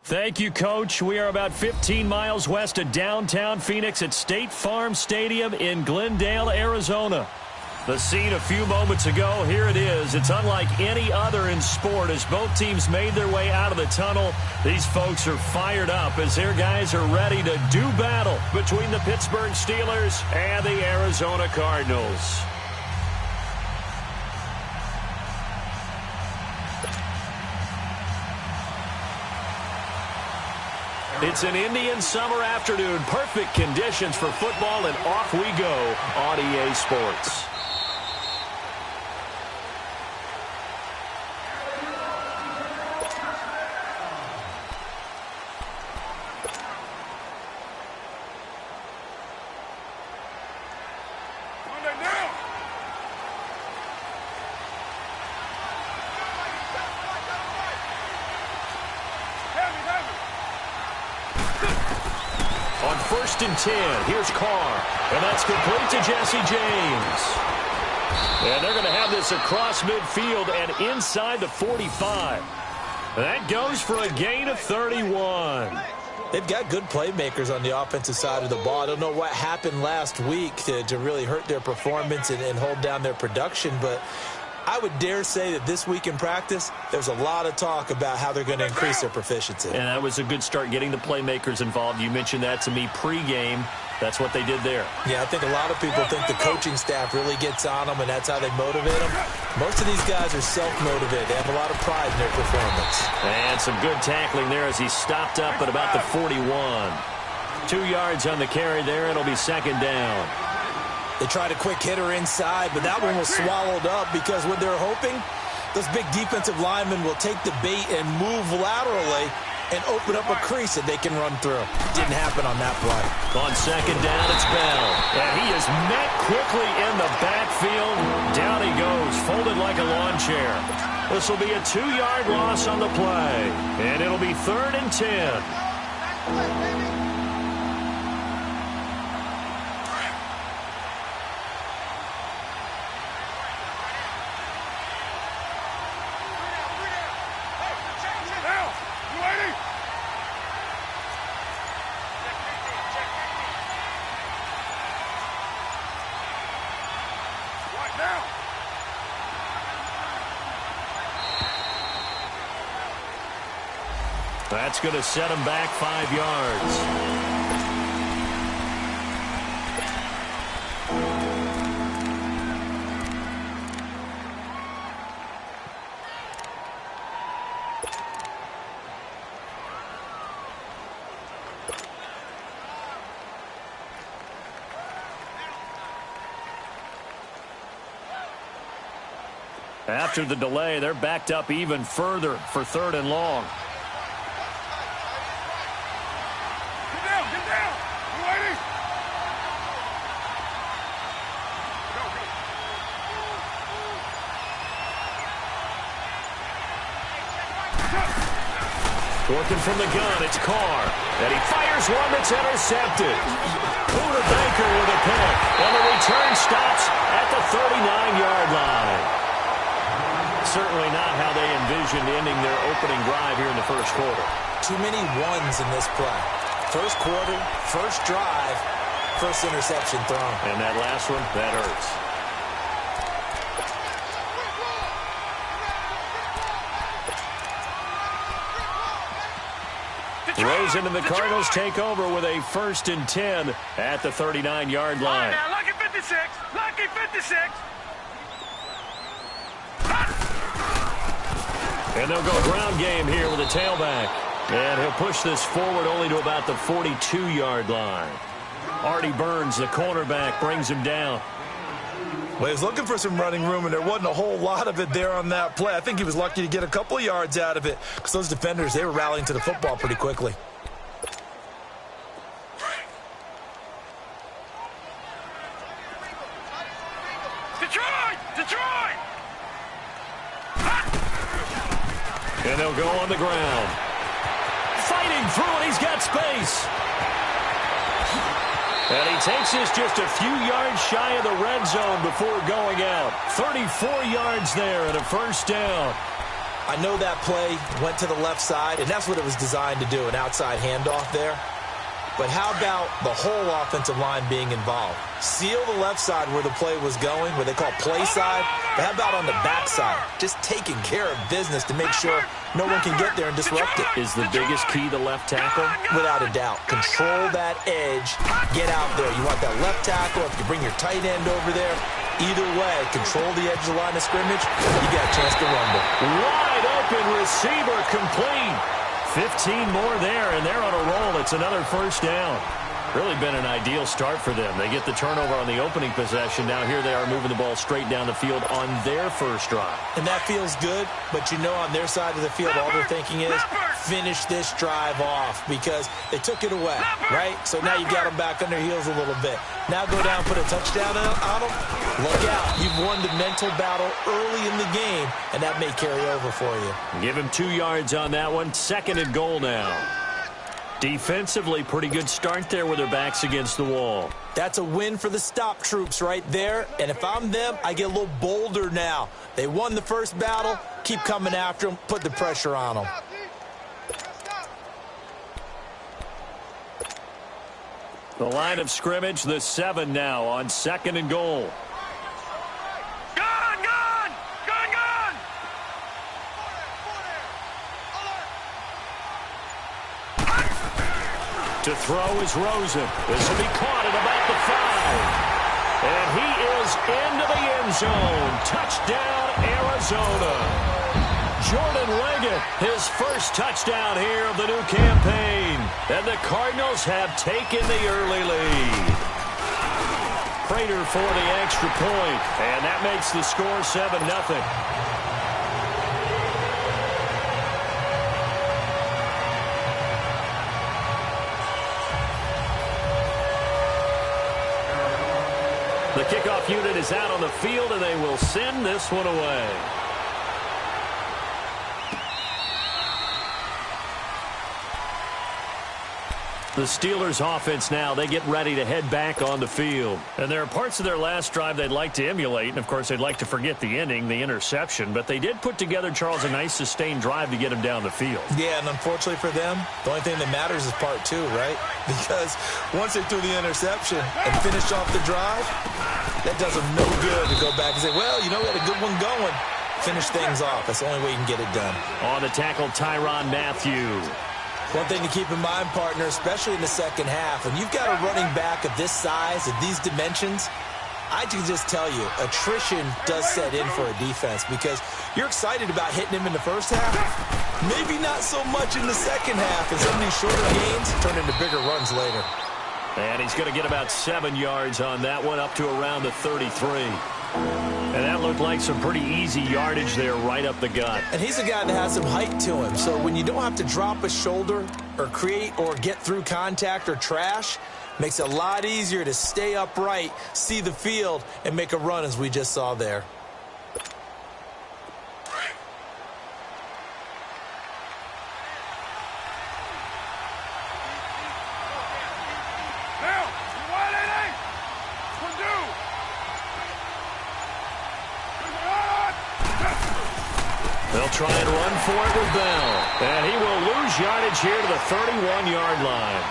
Thank you, Coach. We are about 15 miles west of downtown Phoenix at State Farm Stadium in Glendale, Arizona. The scene a few moments ago, here it is. It's unlike any other in sport as both teams made their way out of the tunnel. These folks are fired up as their guys are ready to do battle between the Pittsburgh Steelers and the Arizona Cardinals. It's an Indian summer afternoon. Perfect conditions for football, and off we go on EA Sports. On 1st and 10, here's Carr, and that's complete to Jesse James. And they're going to have this across midfield and inside the 45. That goes for a gain of 31. They've got good playmakers on the offensive side of the ball. I don't know what happened last week to really hurt their performance and hold down their production, but I would dare say that this week in practice, there's a lot of talk about how they're going to increase their proficiency. And that was a good start getting the playmakers involved. You mentioned that to me pregame. That's what they did there. Yeah, I think a lot of people think the coaching staff really gets on them, and that's how they motivate them. Most of these guys are self-motivated. They have a lot of pride in their performance. And some good tackling there as he stopped up at about the 41. 2 yards on the carry there. It'll be 2nd down. They tried a quick hitter inside, but that one was swallowed up because what they're hoping, those big defensive linemen will take the bait and move laterally and open up a crease that they can run through. Didn't happen on that play. On 2nd down, it's Bell. And he is met quickly in the backfield. Down he goes, folded like a lawn chair. This will be a 2-yard loss on the play. And it'll be 3rd and 10. That's going to set him back 5 yards. After the delay, they're backed up even further for 3rd and long. Working from the gun, it's Carr. And he fires one that's intercepted. Buda Baker with a pick. And the return stops at the 39-yard line. Certainly not how they envisioned ending their opening drive here in the 1st quarter. Too many ones in this play. 1st quarter, 1st drive, 1st interception thrown. And that last one, that hurts. Rosen and the Cardinals take over with a 1st and 10 at the 39-yard line. Now, lucky 56, lucky 56. And they'll go ground game here with a tailback. And he'll push this forward only to about the 42-yard line. Artie Burns, the cornerback, brings him down. Well, he was looking for some running room, and there wasn't a whole lot of it there on that play. I think he was lucky to get a couple of yards out of it because those defenders, they were rallying to the football pretty quickly. Detroit! Detroit! And they'll go on the ground. Fighting through it, he's got space. And he takes this just a few yards shy of the red zone before going out. 34 yards there and a 1st down. I know that play went to the left side, and that's what it was designed to do, an outside handoff there. But how about the whole offensive line being involved? Seal the left side where the play was going, what they call play side. But how about on the back side? Just taking care of business to make sure no one can get there and disrupt it. Is the biggest key the left tackle? Without a doubt. Control that edge. Get out there. You want that left tackle. If you bring your tight end over there, either way, control the edge of the line of scrimmage, you got a chance to rumble. Wide open receiver complete. 15 more there, and they're on a roll. It's another first down. Really been an ideal start for them. They get the turnover on the opening possession. Now here they are moving the ball straight down the field on their first drive. And that feels good, but you know on their side of the field, all they're thinking is finish this drive off because they took it away, right? So now you got them back on their heels a little bit. Now go down, put a touchdown on them. Look out. You've won the mental battle early in the game, and that may carry over for you. Give him 2 yards on that one. 2nd and goal now. Defensively, pretty good start there with their backs against the wall. That's a win for the stop troops right there. And if I'm them, I get a little bolder now. They won the first battle. Keep coming after them. Put the pressure on them. The line of scrimmage, the 7 now on 2nd and goal. To throw is Rosen. This will be caught at about the 5. And he is into the end zone. Touchdown, Arizona. Jordan Leggett, his first touchdown here of the new campaign. And the Cardinals have taken the early lead. Prater for the extra point. And that makes the score 7-0. The kickoff unit is out on the field, and they will send this one away. The Steelers offense now, they get ready to head back on the field. And there are parts of their last drive they'd like to emulate. And, of course, they'd like to forget the ending, the interception. But they did put together, Charles, a nice sustained drive to get him down the field. Yeah, and unfortunately for them, the only thing that matters is part 2, right? Because once they threw the interception and finished off the drive, that does them no good to go back and say, well, you know, we had a good one going. Finish things off. That's the only way you can get it done. On the tackle, Tyrann Mathieu. One thing to keep in mind, partner, especially in the second half, when you've got a running back of this size, of these dimensions, I can just tell you, attrition does set in for a defense because you're excited about hitting him in the first half. Maybe not so much in the second half, and some of these shorter gains turn into bigger runs later. And he's going to get about 7 yards on that one, up to around the 33. And that looked like some pretty easy yardage there right up the gut. And he's a guy that has some height to him, so when you don't have to drop a shoulder or create or get through contact or trash, makes it a lot easier to stay upright, see the field, and make a run as we just saw there. They'll try and run for it with Bell. And he will lose yardage here to the 31-yard line.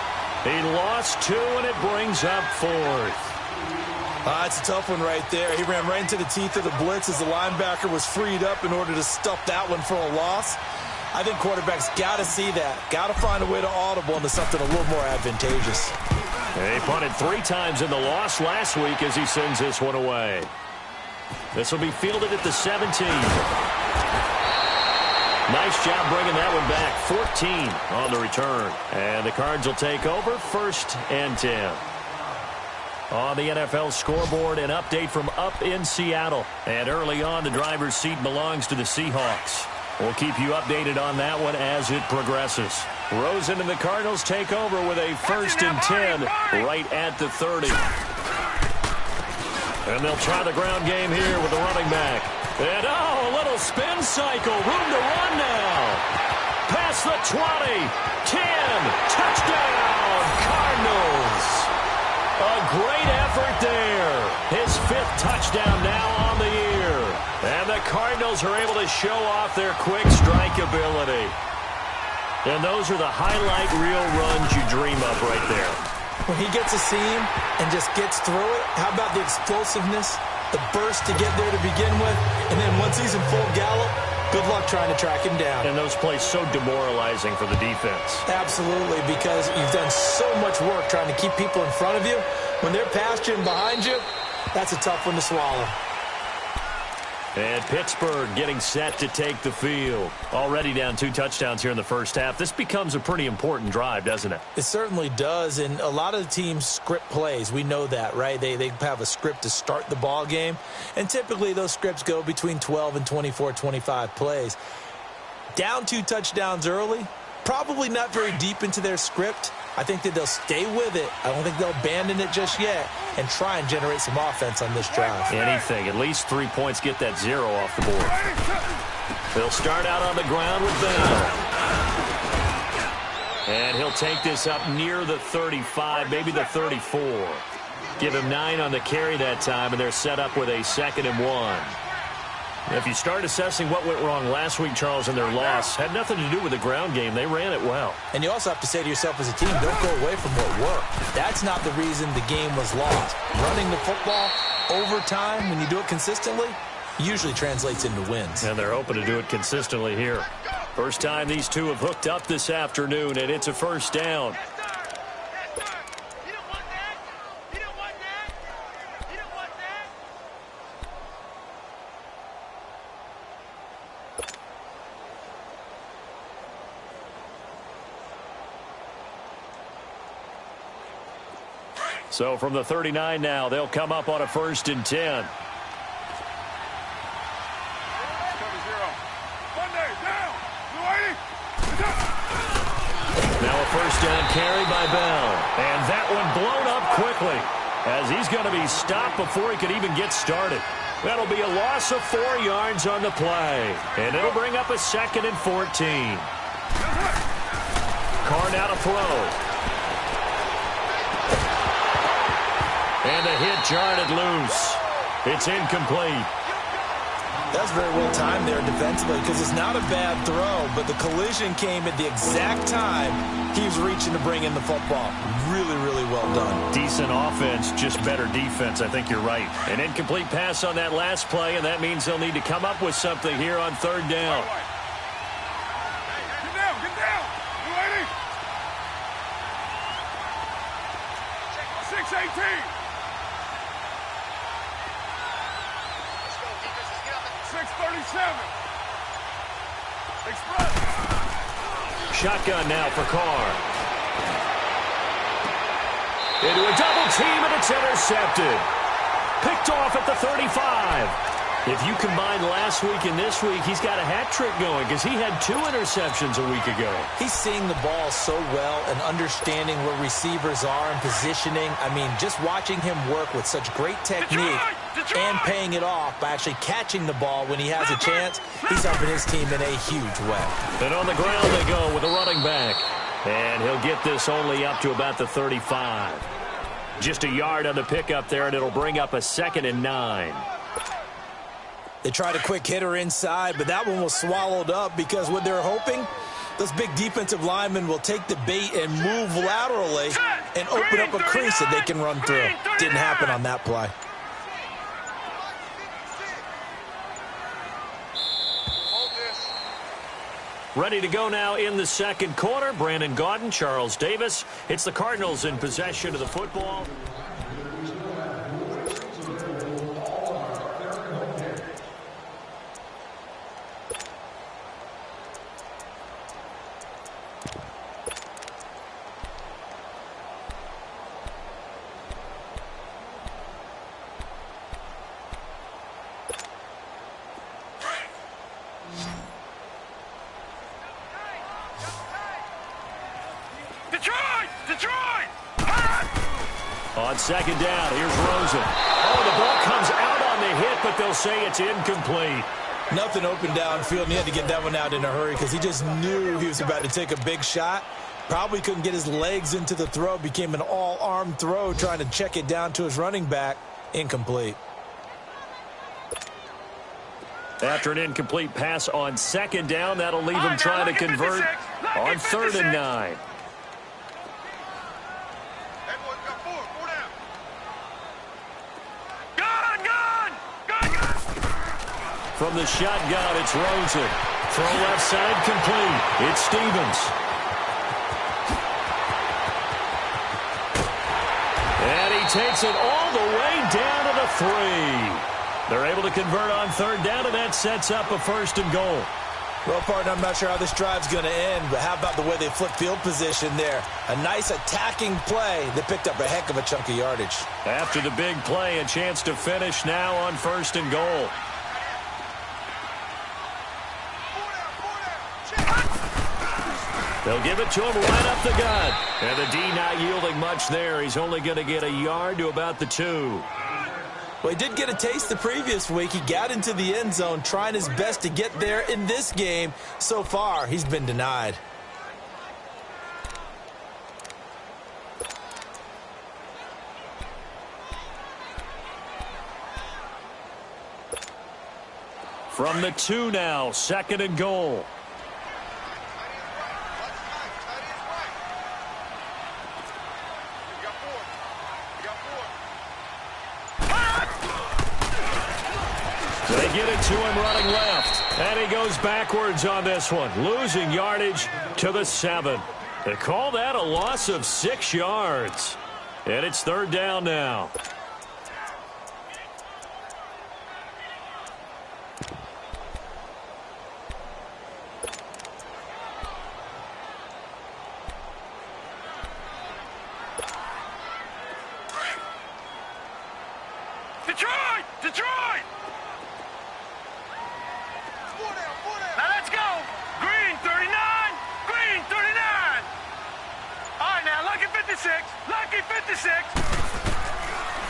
He lost 2, and it brings up 4th. It's a tough one right there. He ran right into the teeth of the blitz as the linebacker was freed up in order to stuff that one for a loss. I think quarterbacks got to see that. Got to find a way to audible into something a little more advantageous. He punted 3 times in the loss last week as he sends this one away. This will be fielded at the 17. Nice job bringing that one back. 14 on the return. And the Cards will take over, 1st and 10. On the NFL scoreboard, an update from up in Seattle. And early on, the driver's seat belongs to the Seahawks. We'll keep you updated on that one as it progresses. Rosen and the Cardinals take over with a 1st and 10 right at the 30. And they'll try the ground game here with the running back. And, a little spin cycle. Room to run now. Past the 20. 10. Touchdown, Cardinals. A great effort there. His 5th touchdown now on the year. And the Cardinals Cardinals are able to show off their quick strike ability. And those are the highlight reel runs you dream of right there. When he gets a seam and just gets through it, how about the explosiveness, the burst to get there to begin with, and then once he's in full gallop, good luck trying to track him down. And those plays so demoralizing for the defense. Absolutely, because you've done so much work trying to keep people in front of you. When they're past you and behind you, that's a tough one to swallow. And Pittsburgh getting set to take the field. Already down 2 touchdowns here in the first half. This becomes a pretty important drive, doesn't it? It certainly does, and a lot of the teams script plays. We know that, right? They have a script to start the ball game, and typically those scripts go between 12 and 24, 25 plays. Down 2 touchdowns early, probably not very deep into their script. I think that they'll stay with it. I don't think they'll abandon it just yet and try and generate some offense on this drive. Anything. At least 3 points get that 0 off the board. They'll start out on the ground with Bell. And he'll take this up near the 35, maybe the 34. Give him 9 on the carry that time, and they're set up with a 2nd and 1. If you start assessing what went wrong last week, Charles, in their loss, had nothing to do with the ground game. They ran it well. And you also have to say to yourself as a team, don't go away from what worked. That's not the reason the game was lost. Running the football over time, when you do it consistently, usually translates into wins. And they're hoping to do it consistently here. First time these two have hooked up this afternoon, and it's a first down. So from the 39 now, they'll come up on a 1st and 10. Now a 1st down carry by Bell. And that one blown up quickly as he's going to be stopped before he could even get started. That'll be a loss of 4 yards on the play. And it'll bring up a 2nd and 14. Carr now to throw. And the hit jarred it loose. It's incomplete. That's very well timed there defensively because it's not a bad throw, but the collision came at the exact time he was reaching to bring in the football. Really, really well done. Decent offense, just better defense. I think you're right. An incomplete pass on that last play, and that means they'll need to come up with something here on 3rd down. Get down, get down. You ready? 6-18. 6-37. Express. Shotgun now for Carr. Into a double team, and it's intercepted. Picked off at the 35. If you combine last week and this week, he's got a hat trick going because he had 2 interceptions a week ago. He's seeing the ball so well and understanding where receivers are and positioning. I mean, just watching him work with such great technique and paying it off by actually catching the ball when he has a chance, he's helping his team in a huge way. And on the ground they go with a running back. And he'll get this only up to about the 35. Just a yard on the pickup there, and it'll bring up a 2nd and 9. They tried a quick hitter inside, but that one was swallowed up because what they're hoping, those big defensive linemen will take the bait and move laterally and open up a crease that they can run through. Didn't happen on that play. Ready to go now in the 2nd quarter. Brandon Gaudin, Charles Davis. It's the Cardinals in possession of the football. On 2nd down, here's Rosen. Oh, the ball comes out on the hit, but they'll say it's incomplete. Nothing open downfield, and he had to get that one out in a hurry because he just knew he was about to take a big shot. Probably couldn't get his legs into the throw. Became an all-arm throw trying to check it down to his running back. Incomplete. After an incomplete pass on second down, that'll leave him trying to convert on 3rd and 9. From the shotgun, it's Rosen. Throw left side complete. It's Stevens. And he takes it all the way down to the 3. They're able to convert on 3rd down, and that sets up a 1st and goal. Well, partner, I'm not sure how this drive's going to end, but how about the way they flip field position there? A nice attacking play that picked up a heck of a chunk of yardage. After the big play, a chance to finish now on 1st and goal. They'll give it to him right up the gut. And the D not yielding much there. He's only going to get a yard to about the 2. Well, he did get a taste the previous week. He got into the end zone trying his best to get there in this game. So far, he's been denied. From the 2 now, 2nd and goal. They get it to him running left. And he goes backwards on this one, losing yardage to the 7. They call that a loss of 6 yards. And it's 3rd down now. Detroit! Detroit! Now let's go! Green 39! Green 39! All right, now lucky 56! Lucky 56!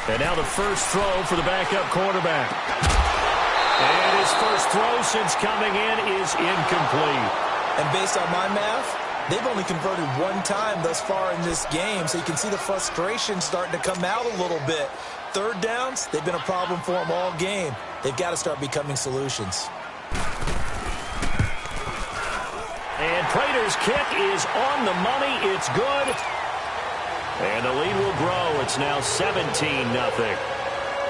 And now the first throw for the backup quarterback. And his first throw since coming in is incomplete. And based on my math, they've only converted 1 time thus far in this game, so you can see the frustration starting to come out a little bit. 3rd downs, they've been a problem for them all game. They've got to start becoming solutions. And Prater's kick is on the money. It's good. And the lead will grow. It's now 17-0.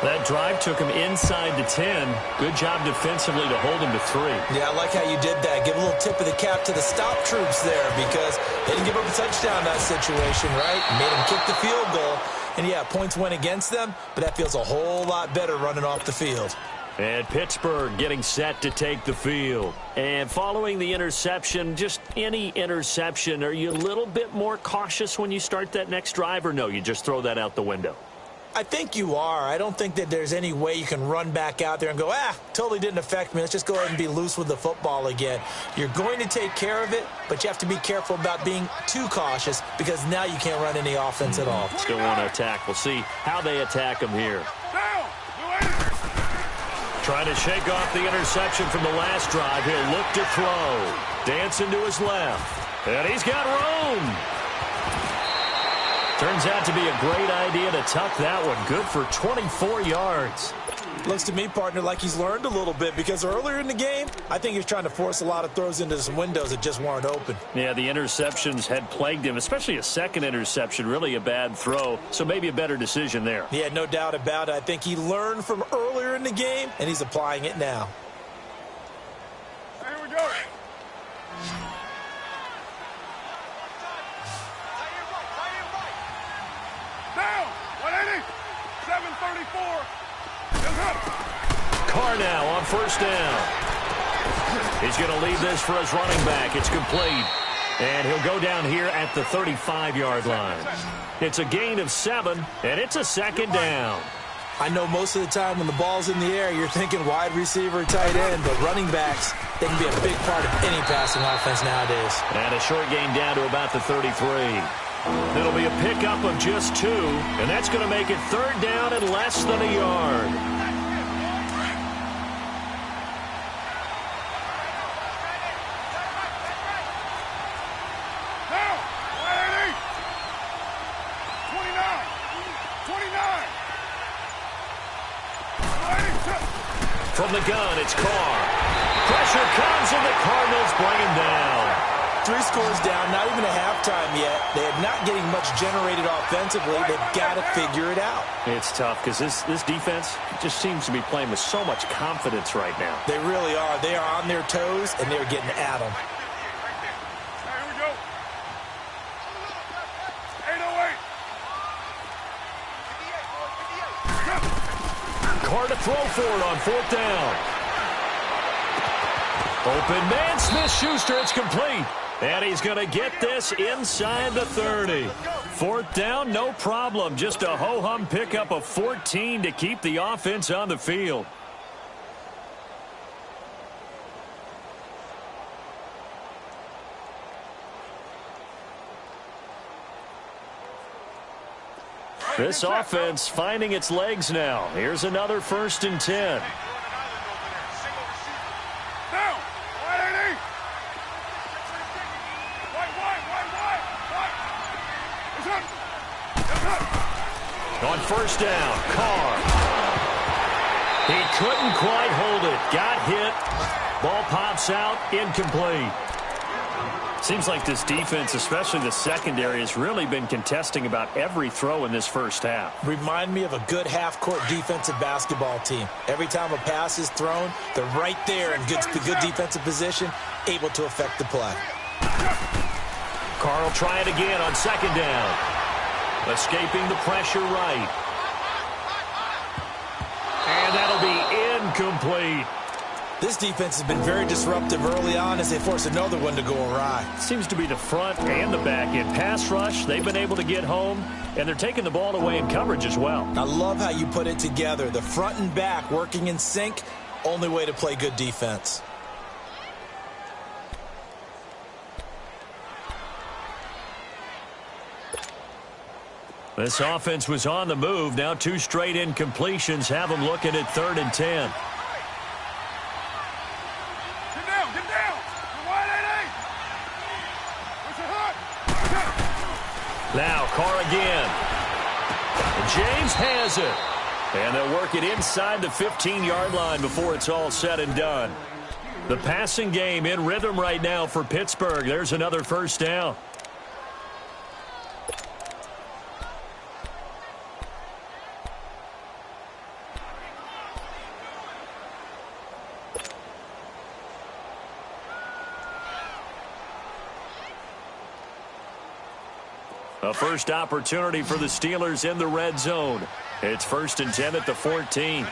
That drive took him inside the 10. Good job defensively to hold him to 3. Yeah, I like how you did that. Give a little tip of the cap to the stop troops there because they didn't give up a touchdown in that situation, right? Made them kick the field goal. And, yeah, points went against them, but that feels a whole lot better running off the field. And Pittsburgh getting set to take the field. And following the interception, just any interception, are you a little bit more cautious when you start that next drive, or no, you just throw that out the window? I think you are. I don't think that there's any way you can run back out there and go, totally didn't affect me. Let's just go ahead and be loose with the football again. You're going to take care of it, but you have to be careful about being too cautious because now you can't run any offense at all. Still want to attack. We'll see how they attack him here. Trying to shake off the interception from the last drive. He'll look to throw. Dancing to his left. And he's got room. Turns out to be a great idea to tuck that one. Good for 24 yards. Looks to me, partner, like he's learned a little bit because earlier in the game, I think he was trying to force a lot of throws into some windows that just weren't open. Yeah, the interceptions had plagued him, especially a second interception, really a bad throw. So maybe a better decision there. Yeah, no doubt about it. I think he learned from earlier in the game, and he's applying it now. Here we go. Down, 180, 734. Carr now on 1st down. He's going to leave this for his running back. It's complete. And he'll go down here at the 35-yard line. It's a gain of 7, and it's a 2nd down. I know most of the time when the ball's in the air, you're thinking wide receiver, tight end, but running backs, they can be a big part of any passing offense nowadays. And a short gain down to about the 33. It'll be a pickup of just 2, and that's going to make it 3rd down and less than a yard. Down, 180, 29, 29. From the gun, it's Carr. Pressure comes, and the Cardinals bring him down. 3 scores down, not even a halftime yet. They're not getting much generated offensively. They've got to figure it out. It's tough because this defense just seems to be playing with so much confidence right now. They really are. They are on their toes, and they're getting at them. Here we go. 808. Carr to throw for it on 4th down. Open man, Smith-Schuster, it's complete. And he's going to get this inside the 30. 4th down, no problem. Just a ho-hum pickup of 14 to keep the offense on the field. This offense finding its legs now. Here's another 1st and 10. On 1st down, Carr. He couldn't quite hold it. Got hit. Ball pops out, incomplete. Seems like this defense, especially the secondary, has really been contesting about every throw in this first half. Remind me of a good half-court defensive basketball team. Every time a pass is thrown, they're right there in good defensive position, able to affect the play. Carr will try it again on 2nd down. Escaping the pressure right. And that'll be incomplete. This defense has been very disruptive early on as they force another one to go awry. Seems to be the front and the back end. Pass rush, they've been able to get home, and they're taking the ball away in coverage as well. I love how you put it together. The front and back working in sync, only way to play good defense. This offense was on the move. Now 2 straight incompletions have them looking at 3rd and 10. Get down, get down. Wide 8-8. Now Carr again. James has it. And they'll work it inside the 15-yard line before it's all said and done. The passing game in rhythm right now for Pittsburgh. There's another 1st down. A first opportunity for the Steelers in the red zone. It's 1st and 10 at the 14. Monday,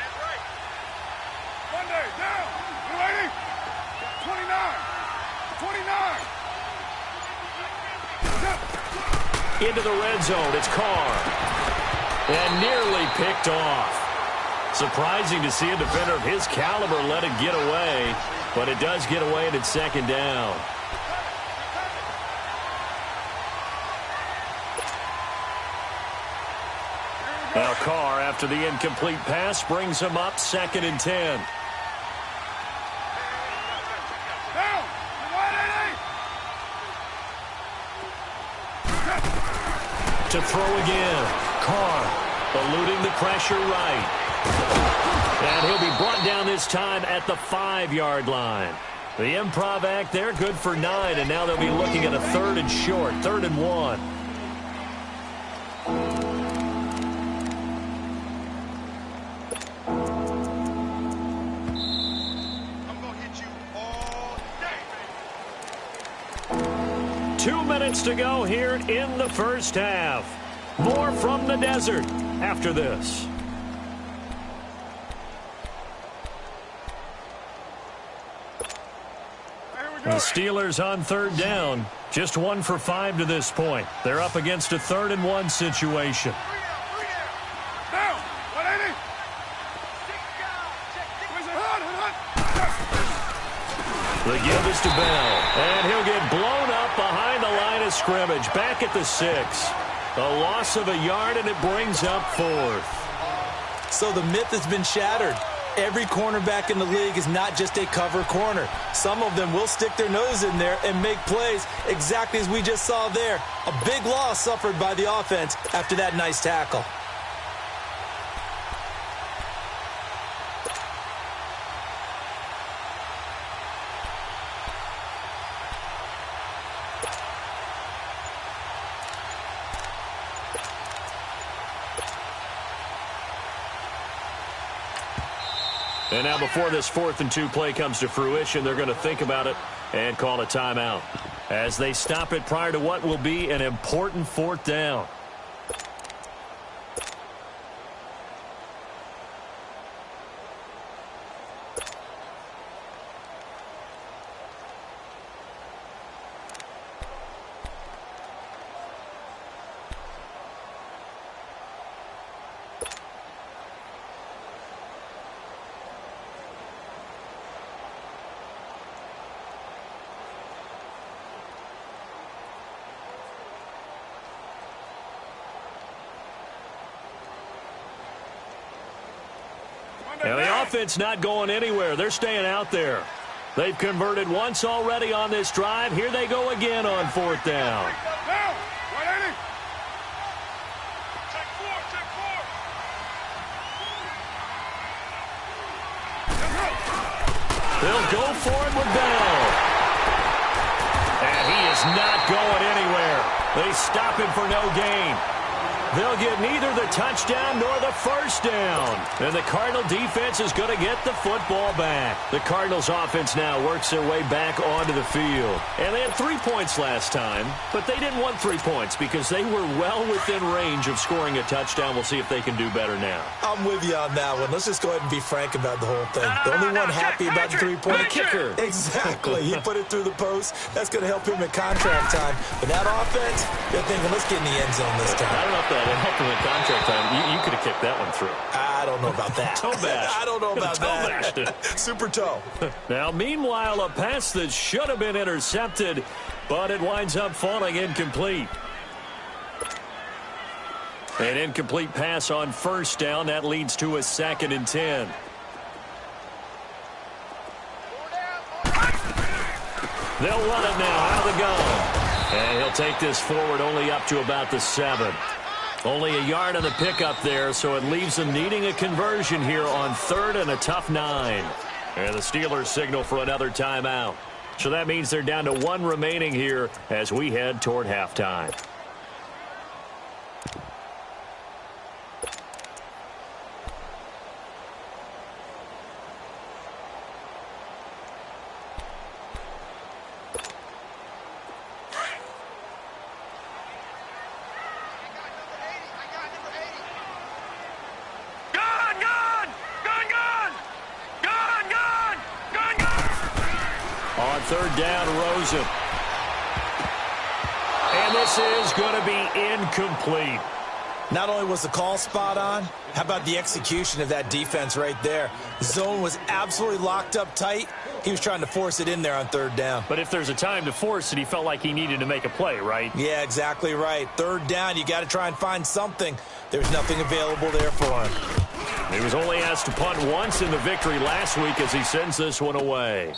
down. 29. 29. Into the red zone. It's Carr. And nearly picked off. Surprising to see a defender of his caliber let it get away. But it does get away and it's 2nd down. Now Carr, after the incomplete pass, brings him up 2nd and 10. Down. Wide 8-8. To throw again. Carr eluding the pressure right. And he'll be brought down this time at the 5-yard line. The improv act there, good for 9, and now they'll be looking at a 3rd and short, 3rd and 1. I'm going to hit you all day. 2 minutes to go here in the first half. More from the desert after this. The Steelers on 3rd down. Just 1 for 5 to this point. They're up against a 3rd and 1 situation. Down. 180. The give is to Bell. And he'll get blown up behind the line of scrimmage. Back at the 6. A loss of a yard, and it brings up 4th. So the myth has been shattered. Every cornerback in the league is not just a cover corner. Some of them will stick their nose in there and make plays exactly as we just saw there. A big loss suffered by the offense after that nice tackle. And now before this 4th and 2 play comes to fruition, they're going to think about it and call a timeout as they stop it prior to what will be an important 4th down. Now the offense not going anywhere. They're staying out there. They've converted once already on this drive. Here they go again on 4th down. They'll go for it with Bell. And he is not going anywhere. They stop him for no gain. They'll get neither the touchdown nor the first down. And the Cardinal defense is going to get the football back. The Cardinals offense now works their way back onto the field. And they had 3 points last time, but they didn't want 3 points because they were well within range of scoring a touchdown. We'll see if they can do better now. I'm with you on that one. Let's just go ahead and be frank about the whole thing. The only one happy about the 3-point kicker. Exactly. He put it through the post. That's going to help him at contract time. But that offense, they're thinking, let's get in the end zone this time. I don't know if that helped him at contract time. You could have kicked that one through. I don't know about that. Toe bash. I don't know about that. It. Super toe. Now, meanwhile, a pass that should have been intercepted, but it winds up falling incomplete. An incomplete pass on 1st down. That leads to a 2nd and 10. They'll run it now out of the gun. And he'll take this forward only up to about the 7. Only a yard on the pickup there, so it leaves them needing a conversion here on 3rd and a tough 9. And the Steelers signal for another timeout. So that means they're down to 1 remaining here as we head toward halftime. On 3rd down, Rosen. And this is going to be incomplete. Not only was the call spot on, how about the execution of that defense right there? The zone was absolutely locked up tight. He was trying to force it in there on 3rd down. But if there's a time to force it, he felt like he needed to make a play, right? Yeah, exactly right. 3rd down, you got to try and find something. There's nothing available there for him. He was only asked to punt once in the victory last week as he sends this one away.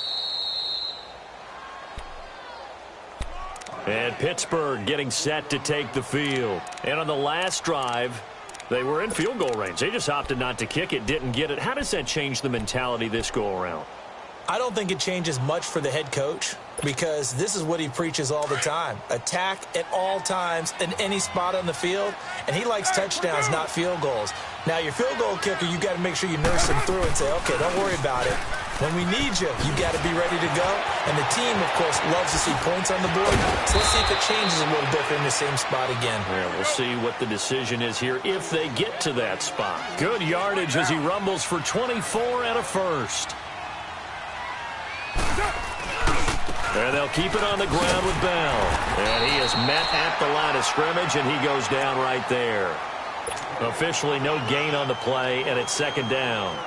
And Pittsburgh getting set to take the field. And on the last drive, they were in field goal range. They just opted not to kick it, didn't get it. How does that change the mentality this go-around? I don't think it changes much for the head coach because this is what he preaches all the time. Attack at all times in any spot on the field, and he likes touchdowns, not field goals. Now, your field goal kicker, you got to make sure you nurse him through and say, okay, don't worry about it. When we need you, you got to be ready to go. And the team, of course, loves to see points on the board. So let's see if it changes a little bit in the same spot again. Yeah, we'll see what the decision is here if they get to that spot. Good yardage as he rumbles for 24 and a first. And they'll keep it on the ground with Bell. And he is met at the line of scrimmage, and he goes down right there. Officially no gain on the play, and it's 2nd down.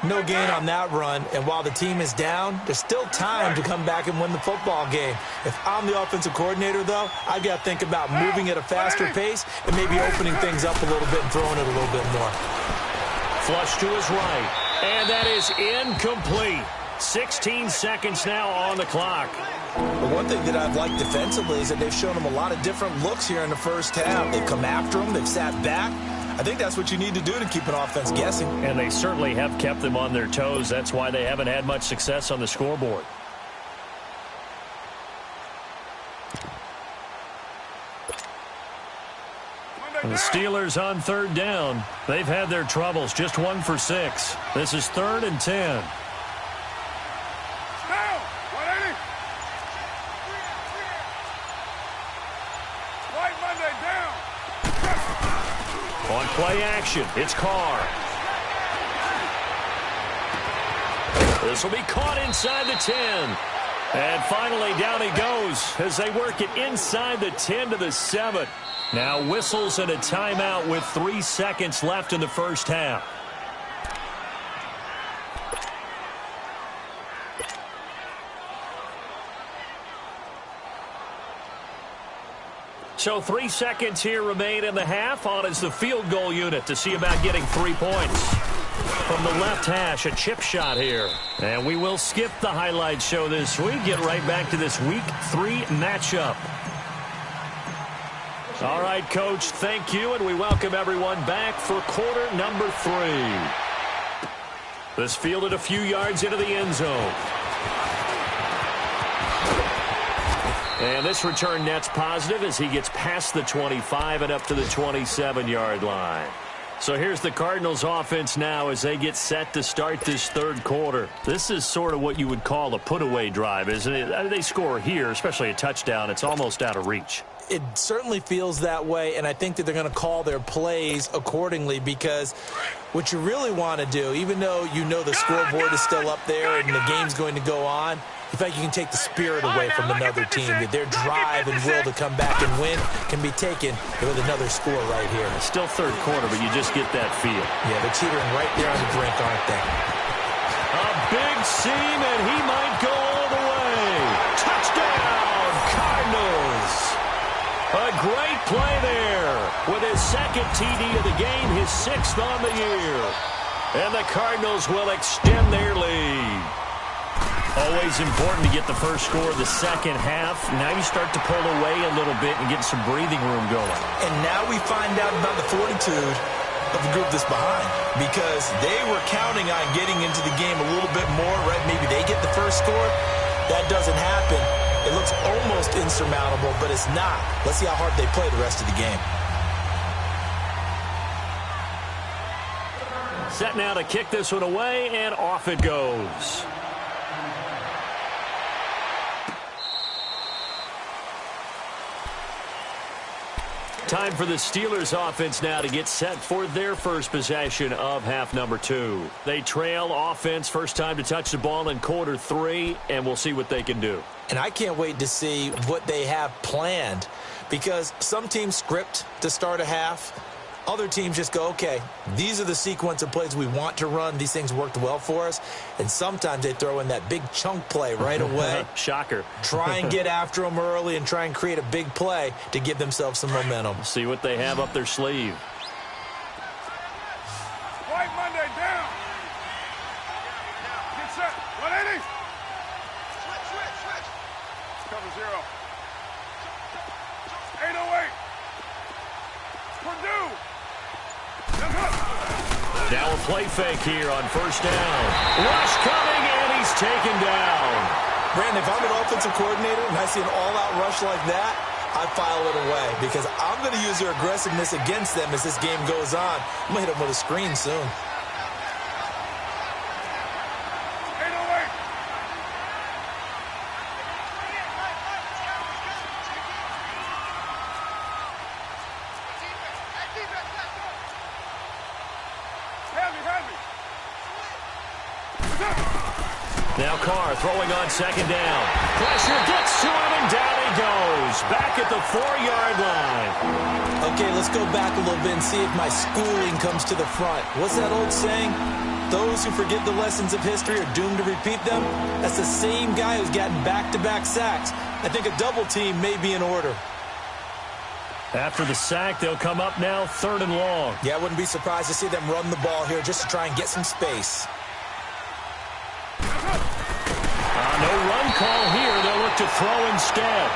No gain on that run, and while the team is down, there's still time to come back and win the football game. If I'm the offensive coordinator, though, I've got to think about moving at a faster pace and maybe opening things up a little bit and throwing it a little bit more. Flush to his right, and that is incomplete. 16 seconds now on the clock. The one thing that I've liked defensively is that they've shown him a lot of different looks here in the first half. They've come after him. They've sat back. I think that's what you need to do to keep an offense guessing. And they certainly have kept them on their toes. That's why they haven't had much success on the scoreboard. And the Steelers on third down. They've had their troubles, just 1 for 6. This is 3rd and 10. Down, 180. White Monday down. On play action, it's Carr. This will be caught inside the 10. And finally, down he goes as they work it inside the 10 to the 7. Now whistles and a timeout with 3 seconds left in the first half. So 3 seconds here remain in the half. On is the field goal unit to see about getting 3 points. From the left hash, a chip shot here. And we will skip the highlight show this week. Get right back to this Week 3 matchup. All right, Coach, thank you, and we welcome everyone back for quarter number 3. This fielded a few yards into the end zone. And this return net's positive as he gets past the 25 and up to the 27-yard line. So here's the Cardinals offense now as they get set to start this third quarter. This is sort of what you would call a put-away drive, isn't it? They score here, especially a touchdown. It's almost out of reach. It certainly feels that way, and I think that they're going to call their plays accordingly because what you really want to do, even though you know the scoreboard is still up there and the game's going to go on, in fact, you can take the spirit away from another team. That their drive and will to come back and win can be taken with another score right here. It's still third quarter, but you just get that feel. Yeah, they're teetering right there on the brink, aren't they? A big seam, and he might go all the way. Touchdown, Cardinals. A great play there with his second TD of the game, his 6th on the year. And the Cardinals will extend their lead. Always important to get the first score of the second half. Now you start to pull away a little bit and get some breathing room going. And now we find out about the fortitude of the group that's behind because they were counting on getting into the game a little bit more, right? Maybe they get the first score. That doesn't happen. It looks almost insurmountable, but it's not. Let's see how hard they play the rest of the game. Set now to kick this one away, and off it goes. Time for the Steelers offense now to get set for their first possession of half number 2. They trail offense, first time to touch the ball in quarter 3, and we'll see what they can do. And I can't wait to see what they have planned because some teams script to start a half. Other teams just go, okay, these are the sequence of plays we want to run. These things worked well for us. And sometimes they throw in that big chunk play right away. Shocker. Try and get after them early and try and create a big play to give themselves some momentum. See what they have up their sleeve. White Monday down. Get set. 180. Switch. Cover 0. 808. Purdue. Now a play fake here on first down. Rush coming, and he's taken down. Brandon, if I'm an offensive coordinator and I see an all-out rush like that, I file it away because I'm going to use their aggressiveness against them as this game goes on. I'm going to hit them with a screen soon. 808. Heavy. Now Carr throwing on second down. Pressure gets to him, and down he goes. Back at the 4-yard line. Okay, let's go back a little bit and see if my schooling comes to the front. What's that old saying? Those who forget the lessons of history are doomed to repeat them. That's the same guy who's gotten back-to-back sacks. I think a double team may be in order. After the sack, they'll come up now 3rd and long. Yeah, I wouldn't be surprised to see them run the ball here just to try and get some space. No run call here. They'll look to throw instead.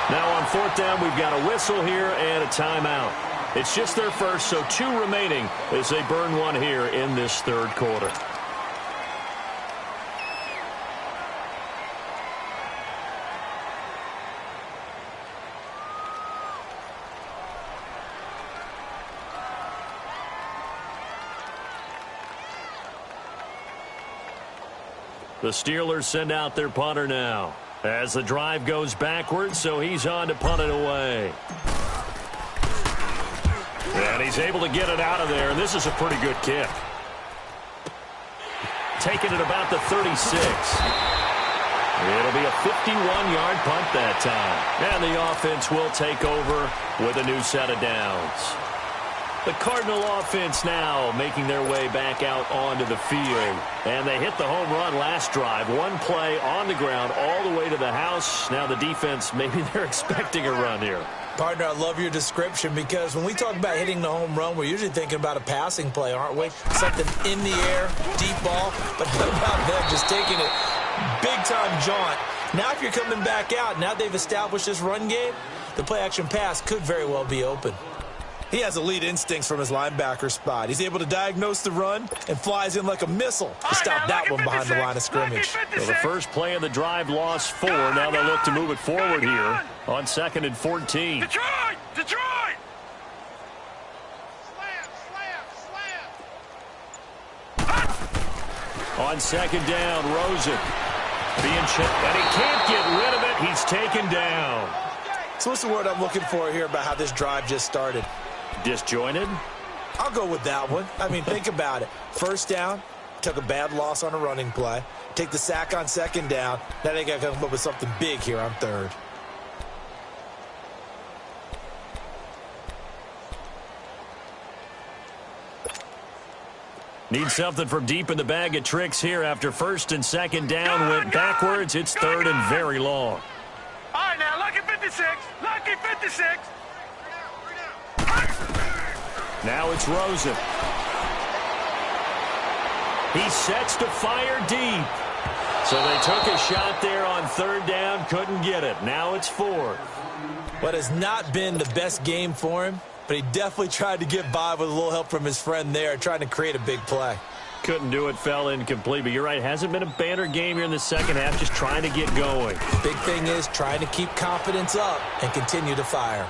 Now on 4th down, we've got a whistle here and a timeout. It's just their first, so 2 remaining as they burn one here in this third quarter. The Steelers send out their punter now as the drive goes backwards, so he's on to punt it away. And he's able to get it out of there, and this is a pretty good kick. Taking it about the 36. It'll be a 51-yard punt that time. And the offense will take over with a new set of downs. The Cardinal offense now making their way back out onto the field. And they hit the home run last drive. One play on the ground all the way to the house. Now the defense, maybe they're expecting a run here. Partner, I love your description because when we talk about hitting the home run, we're usually thinking about a passing play, aren't we? Something in the air, deep ball. But how about them just taking it big-time jaunt? Now if you're coming back out, now they've established this run game, the play-action pass could very well be open. He has elite instincts from his linebacker spot. He's able to diagnose the run and flies in like a missile to stop that one behind the line of scrimmage. Well, the first play of the drive lost 4. Now they look to move it forward here on 2nd and 14. Detroit! Detroit! On 2nd down, Rosen being checked, and he can't get rid of it. He's taken down. So what's the word I'm looking for here about how this drive just started? Disjointed? I'll go with that one. I mean, think about it. First down, took a bad loss on a running play. Take the sack on 2nd down. Now they got to come up with something big here on 3rd. Need something from deep in the bag of tricks here after 1st and 2nd down went backwards. It's 3rd and very long. All right, now, lucky 56. Lucky 56. Now it's Rosen. He sets to fire deep. So they took a shot there on 3rd down, couldn't get it. Now it's 4th. What has not been the best game for him, but he definitely tried to get by with a little help from his friend there, trying to create a big play. Couldn't do it, fell incomplete. But you're right, hasn't been a banner game here in the second half, just trying to get going. Big thing is trying to keep confidence up and continue to fire.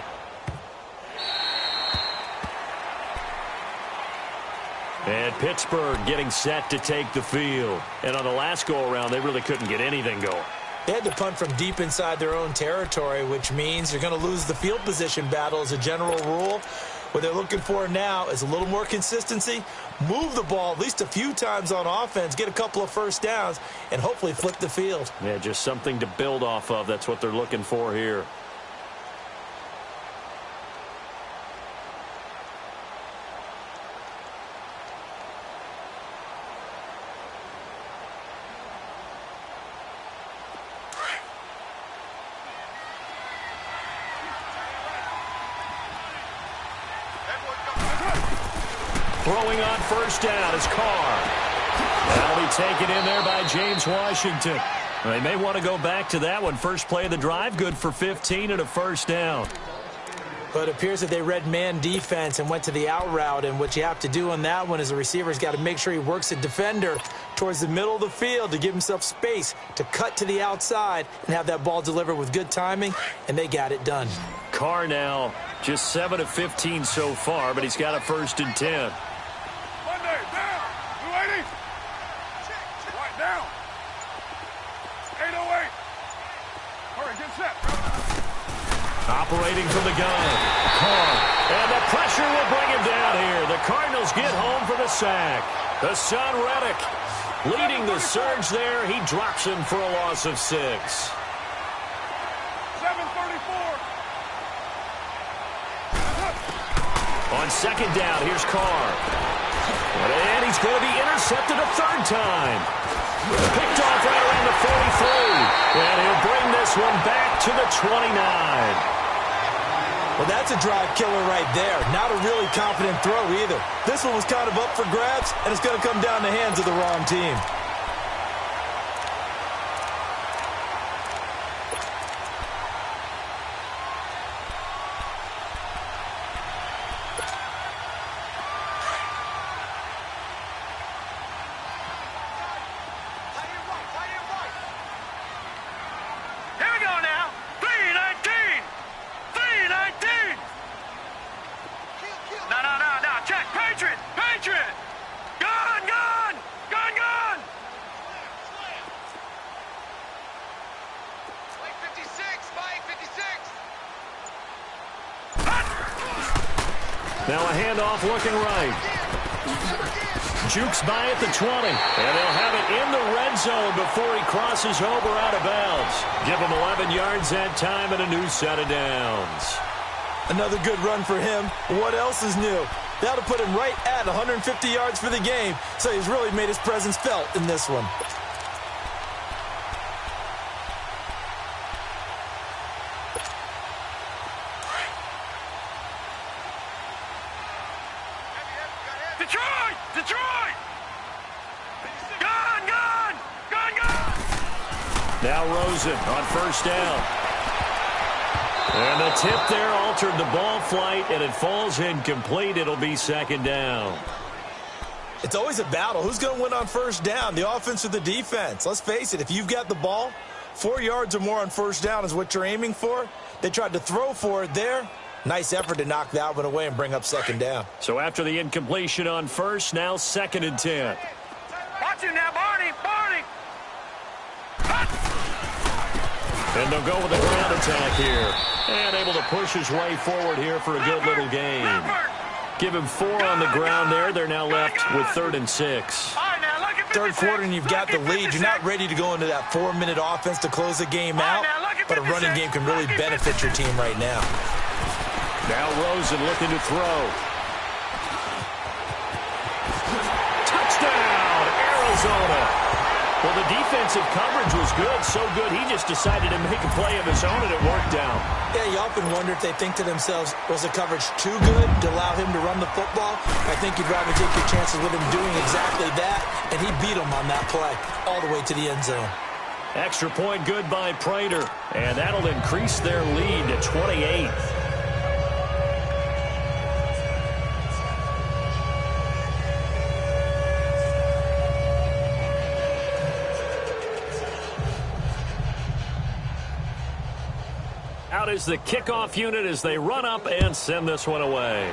And Pittsburgh getting set to take the field. And on the last go-around, they really couldn't get anything going. They had to punt from deep inside their own territory, which means you're going to lose the field position battle as a general rule. What they're looking for now is a little more consistency, move the ball at least a few times on offense, get a couple of first downs, and hopefully flip the field. Yeah, just something to build off of. That's what they're looking for here. Throwing on 1st down is Carr. That'll be taken in there by James Washington. They may want to go back to that one. First play of the drive, good for 15 and a 1st down. But it appears that they read man defense and went to the out route, and what you have to do on that one is the receiver's got to make sure he works the defender towards the middle of the field to give himself space to cut to the outside and have that ball delivered with good timing, and they got it done. Carr now just 7 of 15 so far, but he's got a 1st and 10. Monday, down. 280. Right down. 808. Hurry, get set. Operating from the gun. Carr. And the pressure will bring him down here. The Cardinals get home for the sack. The son Reddick leading the surge there. He drops him for a loss of 6. 734. On 2nd down, here's Carr. And he's going to be intercepted a 3rd time. Picked off right around the 43. And he'll bring this one back to the 29. Well, that's a drive killer right there. Not a really confident throw either. This one was kind of up for grabs, and it's going to come down the hands of the wrong team. Check. Patriot. Patriot. Gun. Gun. Gun. Gun. Now a handoff looking right. Jukes by at the 20. And they'll have it in the red zone before he crosses over out of bounds. Give him 11 yards that time and a new set of downs. Another good run for him. What else is new? That'll put him right at 150 yards for the game. So he's really made his presence felt in this one. Detroit! Detroit! Gone, gone! Gone, gone! Now Rosen on first down. And the tip there altered the ball flight, and it falls incomplete. It'll be second down. It's always a battle. Who's going to win on first down, the offense or the defense? Let's face it, if you've got the ball, 4 yards or more on first down is what you're aiming for. They tried to throw for it there. Nice effort to knock that one away and bring up second down. So after the incompletion on first, now 2nd and 10. Watch him now, Barney! Barney! And they'll go with a ground attack here. And able to push his way forward here for a good little game. Give him 4 on the ground there. They're now left with 3rd and 6. Third quarter and you've got the lead. You're not ready to go into that 4-minute offense to close the game out. But a running game can really benefit your team right now. Now Rosen looking to throw. Touchdown, Arizona. Well, the defensive coverage was good, so good he just decided to make a play of his own, and it worked out. Yeah, you often wonder if they think to themselves, was the coverage too good to allow him to run the football? I think you'd rather take your chances with him doing exactly that, and he beat him on that play all the way to the end zone. Extra point good by Prater, and that'll increase their lead to 28. Out is the kickoff unit as they run up and send this one away.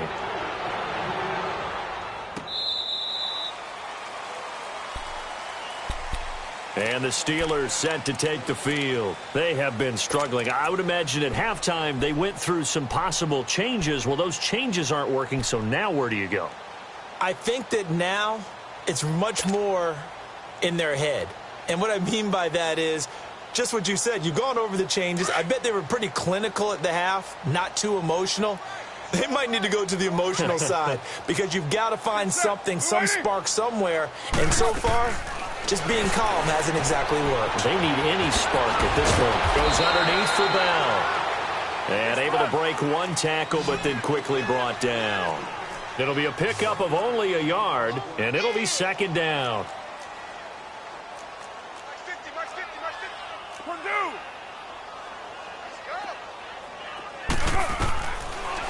And the Steelers set to take the field. They have been struggling. I would imagine at halftime they went through some possible changes. Well, those changes aren't working, so now where do you go? I think that now it's much more in their head. And what I mean by that is just what you said. You've gone over the changes. I bet they were pretty clinical at the half, not too emotional. They might need to go to the emotional side because you've got to find something, some spark somewhere. And so far, just being calm hasn't exactly worked. They need any spark at this point. Goes underneath for Bell. And able to break one tackle, but then quickly brought down. It'll be a pickup of only a yard, and it'll be second down.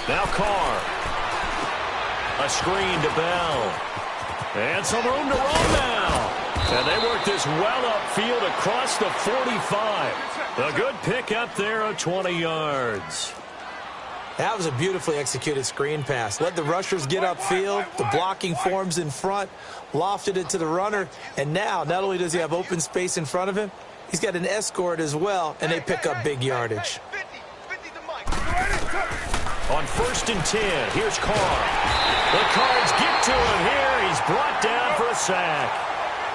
Now Carr. A screen to Bell. And some room to run now. And they work this well upfield across the 45. A good pickup there of 20 yards. That was a beautifully executed screen pass. Let the rushers get upfield. The blocking forms in front. Lofted it to the runner. And now, not only does he have open space in front of him, he's got an escort as well, and they pick up big yardage. On 1st and 10, here's Carr. The Cards get to him here. He's brought down for a sack.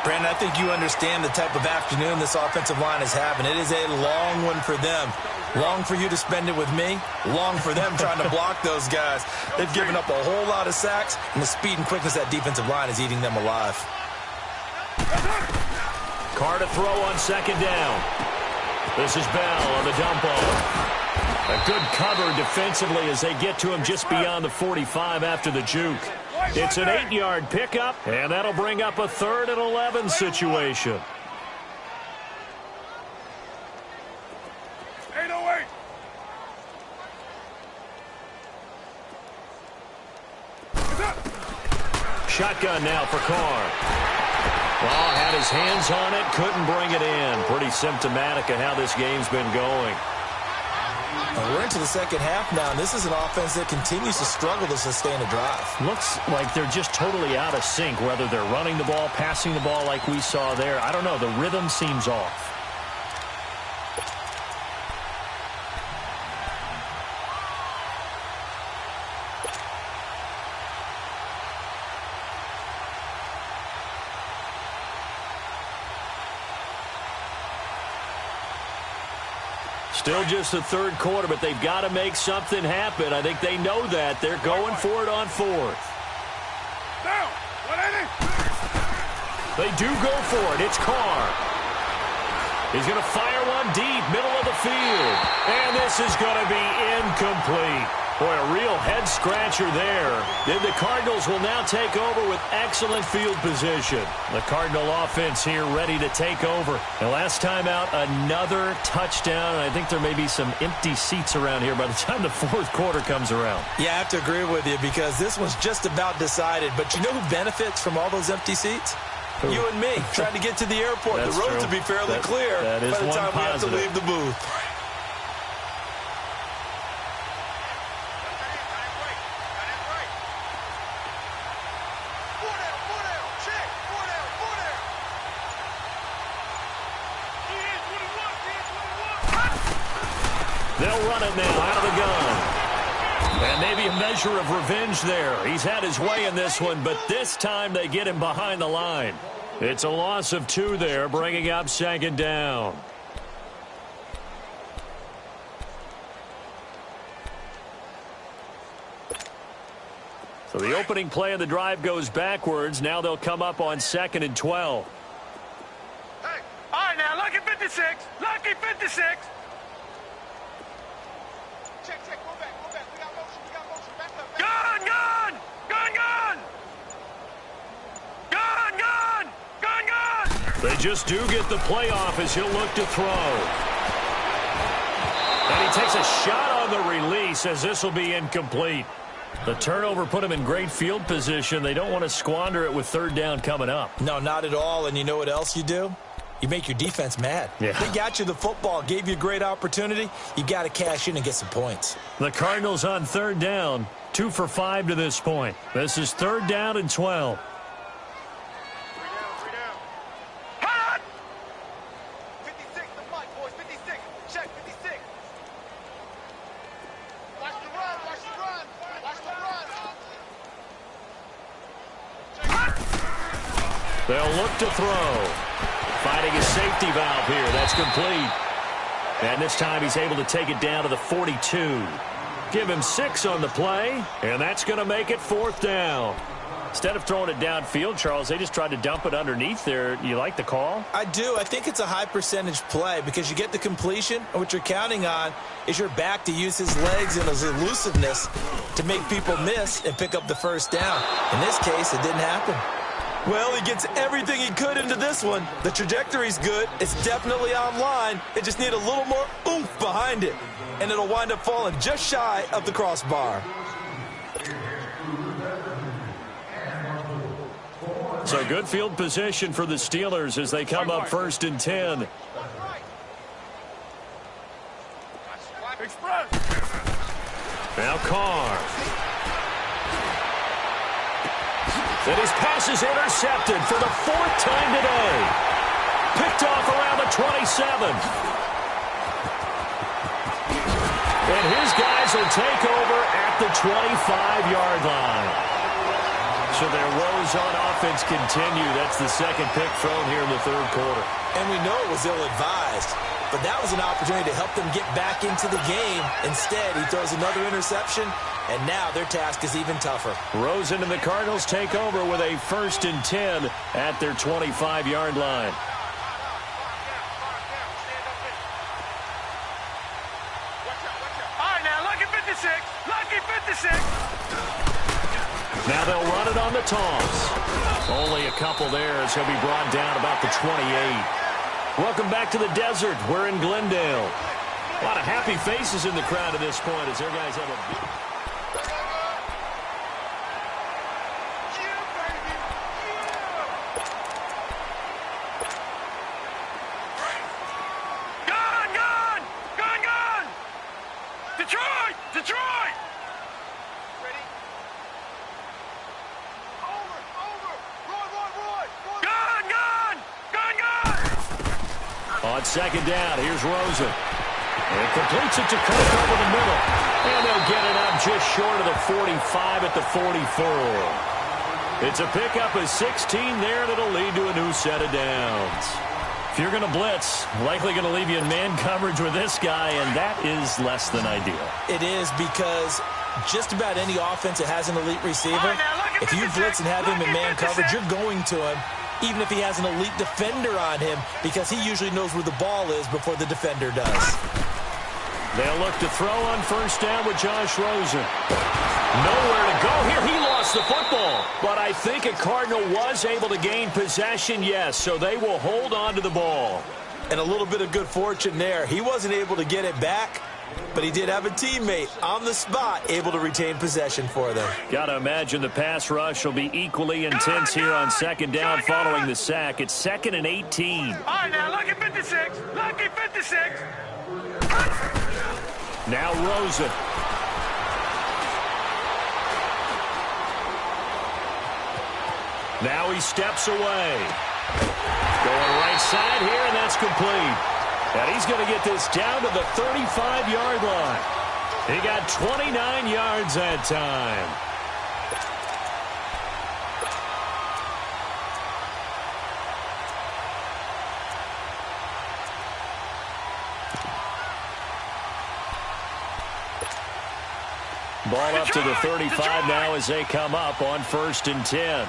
Brandon, I think you understand the type of afternoon this offensive line is having. It is a long one for them. Long for you to spend it with me. Long for them trying to block those guys. They've given up a whole lot of sacks, and the speed and quickness of that defensive line is eating them alive. Carr to throw on second down. This is Bell on the dump off. A good cover defensively as they get to him just beyond the 45 after the juke. It's an 8-yard pickup, and that'll bring up a 3rd and 11 situation. 808. Shotgun now for Carr. Well, had his hands on it, couldn't bring it in. Pretty symptomatic of how this game's been going. We're into the second half now, and this is an offense that continues to struggle to sustain a drive. Looks like they're just totally out of sync, whether they're running the ball, passing the ball like we saw there. I don't know. The rhythm seems off. Still just the third quarter, but they've got to make something happen. I think they know that. They're going for it on fourth. Down. 180. They do go for it. It's Carr. He's going to fire one deep, middle of the field. And this is going to be incomplete. Boy, a real head-scratcher there. Then the Cardinals will now take over with excellent field position. The Cardinal offense here ready to take over. And last time out, another touchdown. And I think there may be some empty seats around here by the time the fourth quarter comes around. Yeah, I have to agree with you because this one's just about decided. But you know who benefits from all those empty seats? You and me, trying to get to the airport. That's the roads true. will be fairly clear by the time we have to leave the booth. They'll run it now out of the gun. And maybe a measure of revenge there. He's had his way in this one, but this time they get him behind the line. It's a loss of 2 there, bringing up second down. So the opening play of the drive goes backwards. Now they'll come up on 2nd and 12. Hey, all right now, lucky 56. Lucky 56. Check, go back. We got motion. Back up. Gun. They just do get the playoff as he'll look to throw. And he takes a shot on the release as this will be incomplete. The turnover put him in great field position. They don't want to squander it with third down coming up. No, not at all. And you know what else you do? You make your defense mad. Yeah. They got you the football, gave you a great opportunity. You got to cash in and get some points. The Cardinals on third down, 2 for 5 to this point. This is 3rd down and 12. Hot! 56, the fight, boys. 56. Check, 56. Watch the run. They'll look to throw. Finding a safety valve here. That's complete. And this time he's able to take it down to the 42. Give him 6 on the play, and that's going to make it 4th down. Instead of throwing it downfield, Charles, they just tried to dump it underneath there. You like the call? I do. I think it's a high percentage play because you get the completion, and what you're counting on is your back to use his legs and his elusiveness to make people miss and pick up the first down. In this case, it didn't happen. Well, he gets everything he could into this one. The trajectory's good. It's definitely online. It just need a little more oomph behind it, and it'll wind up falling just shy of the crossbar. So good field position for the Steelers as they come up 1st and 10. Now Carr. And his pass is intercepted for the 4th time today. Picked off around the 27. And his guys will take over at the 25-yard line. So their woes on offense continue. That's the 2nd pick thrown here in the 3rd quarter. And we know it was ill-advised, but that was an opportunity to help them get back into the game. Instead, he throws another interception, and now their task is even tougher. Rosen and the Cardinals take over with a 1st and 10 at their 25-yard line. All right now, lucky 56. Lucky 56. Now they'll run it on the toss. Only a couple there as he'll be brought down about the 28. Welcome back to the desert. We're in Glendale. A lot of happy faces in the crowd at this point as their guys have a... Detroit! Ready? Over! Roy! Gun! On 2nd down, here's Rosen. And completes it to Kirk over the middle. And they'll get it up just short of the 45 at the 44. It's a pickup of 16 there that'll lead to a new set of downs. If you're going to blitz, likely going to leave you in man coverage with this guy, and that is less than ideal. It is, because just about any offense that has an elite receiver, if you blitz and have him in man coverage, you're going to him, even if he has an elite defender on him, because he usually knows where the ball is before the defender does. They'll look to throw on first down with Josh Rosen. Nowhere to go here. He lost the football. But I think a Cardinal was able to gain possession, yes, so they will hold on to the ball. And a little bit of good fortune there. He wasn't able to get it back, but he did have a teammate on the spot able to retain possession for them. Got to imagine the pass rush will be equally intense here on second down following the sack. It's 2nd and 18. All right, now, lucky 56. Lucky 56. Now Rosen. Now he steps away. Going right side here, and that's complete. And he's going to get this down to the 35-yard line. He got 29 yards that time. Ball up to the 35 now as they come up on 1st and 10.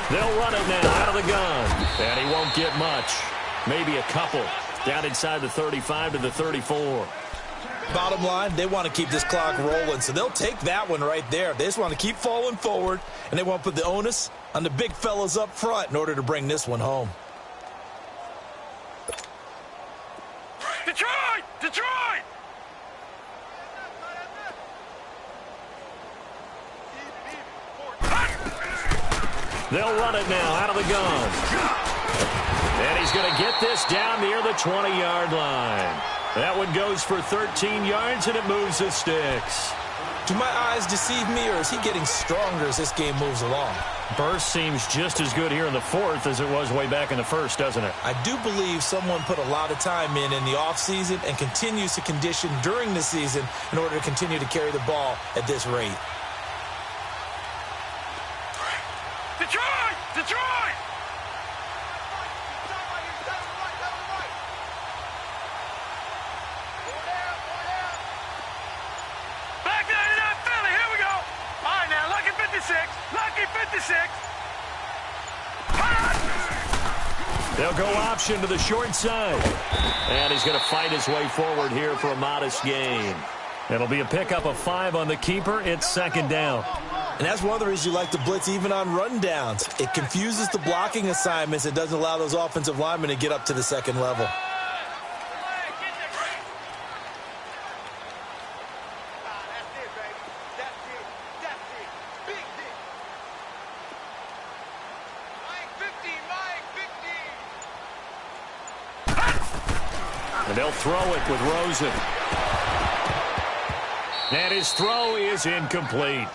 They'll run it now out of the gun. And he won't get much. Maybe a couple. Down inside the 35 to the 34. Bottom line, they want to keep this clock rolling, so they'll take that one right there. They just want to keep falling forward, and they want to put the onus on the big fellas up front in order to bring this one home. Detroit! Detroit! They'll run it now out of the gun. And he's going to get this down near the 20-yard line. That one goes for 13 yards, and it moves the sticks. Do my eyes deceive me, or is he getting stronger as this game moves along? Burst seems just as good here in the 4th as it was way back in the 1st, doesn't it? I do believe someone put a lot of time in the offseason and continues to condition during the season in order to continue to carry the ball at this rate. Detroit! Detroit! Back 99 Philly, here we go. All right, now, lucky 56. Lucky 56. They'll go option to the short side. And he's going to fight his way forward here for a modest gain. It'll be a pickup of 5 on the keeper. It's 2nd down. And that's one of the reasons you like to blitz even on rundowns. It confuses the blocking assignments. It doesn't allow those offensive linemen to get up to the second level. And they'll throw it with Rosen. And his throw is incomplete.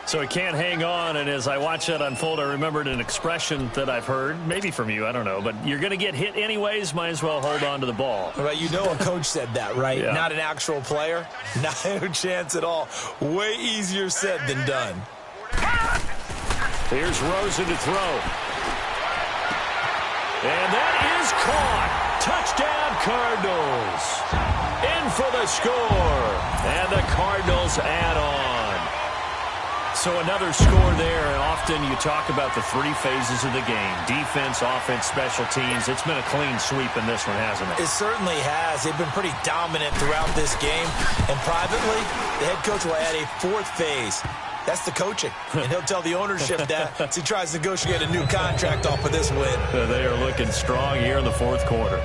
So he can't hang on, and as I watch that unfold, I remembered an expression that I've heard, maybe from you, I don't know, but you're going to get hit anyways, might as well hold on to the ball. Right, you know a coach said that, right? Yeah. Not an actual player. Not a chance at all. Way easier said than done. Here's Rosen to throw. And that is caught. Touchdown, Cardinals. In for the score. And the Cardinals add on. So another score there, and often you talk about the 3 phases of the game. Defense, offense, special teams. It's been a clean sweep in this one, hasn't it? It certainly has. They've been pretty dominant throughout this game. And privately, the head coach will add a 4th phase. That's the coaching. And he'll tell the ownership that as he tries to negotiate a new contract off of this win. They are looking strong here in the 4th quarter.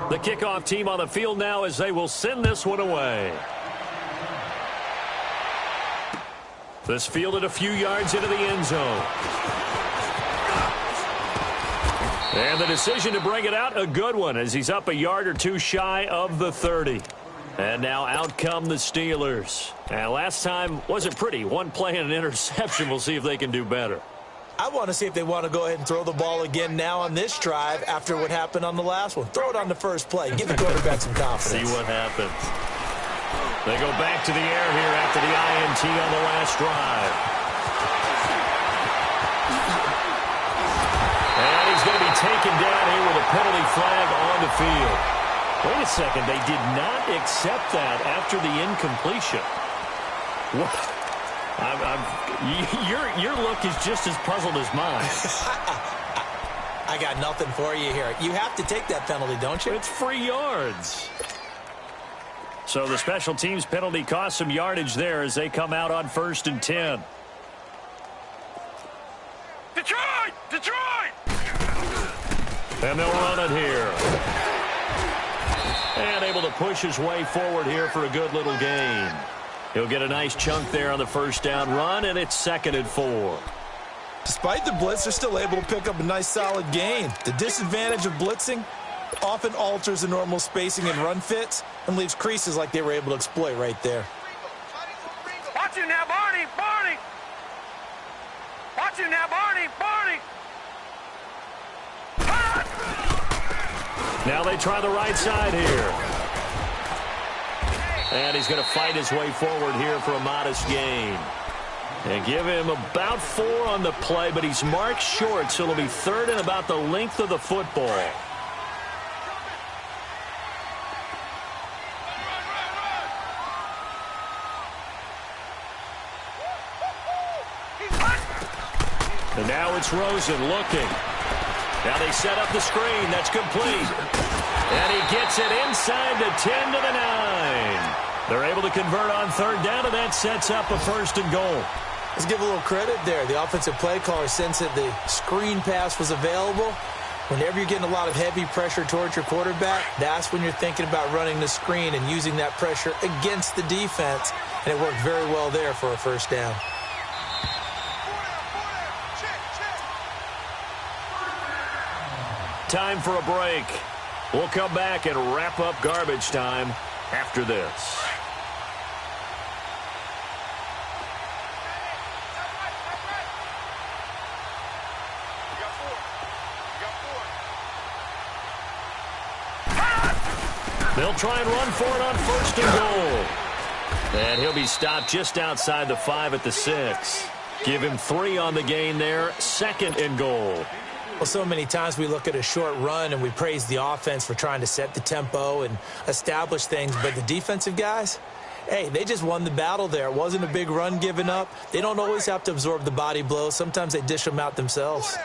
The kickoff team on the field now as they will send this one away. This fielded a few yards into the end zone. And the decision to bring it out, a good one, as he's up a yard or two shy of the 30. And now out come the Steelers. And last time wasn't pretty. One play and an interception. We'll see if they can do better. I want to see if they want to go ahead and throw the ball again now on this drive after what happened on the last one. Throw it on the first play. Give the quarterback some confidence. See what happens. They go back to the air here after the INT on the last drive. And he's going to be taken down here with a penalty flag on the field. Wait a second. They did not accept that after the incompletion. What? Your look is just as puzzled as mine. I got nothing for you here. You have to take that penalty, don't you? It's free yards. So the special teams penalty cost some yardage there as they come out on 1st and 10. Detroit! Detroit! And they'll run it here. And able to push his way forward here for a good little gain. He'll get a nice chunk there on the first down run, and it's 2nd and 4. Despite the blitz, they're still able to pick up a nice solid gain. The disadvantage of blitzing often alters the normal spacing and run fits and leaves creases like they were able to exploit right there. Watch it now, Barney! Barney! Watch it now, Barney! Barney! Now they try the right side here. And he's going to fight his way forward here for a modest gain. And give him about 4 on the play, but he's marked short, so it'll be 3rd and about the length of the football. And now it's Rosen looking. Now they set up the screen. That's complete. And he gets it inside the 10 to the 9. They're able to convert on 3rd down, and that sets up a 1st and goal. Let's give a little credit there. The offensive play caller, since that the screen pass was available, whenever you're getting a lot of heavy pressure towards your quarterback, that's when you're thinking about running the screen and using that pressure against the defense. And it worked very well there for a 1st down. Time for a break. We'll come back and wrap up garbage time after this. They'll try and run for it on 1st and goal. And he'll be stopped just outside the 5 at the 6. Give him 3 on the gain there. 2nd and goal. Well, so many times we look at a short run and we praise the offense for trying to set the tempo and establish things, but the defensive guys, hey, they just won the battle there. It wasn't a big run given up. They don't always have to absorb the body blows. Sometimes they dish them out themselves.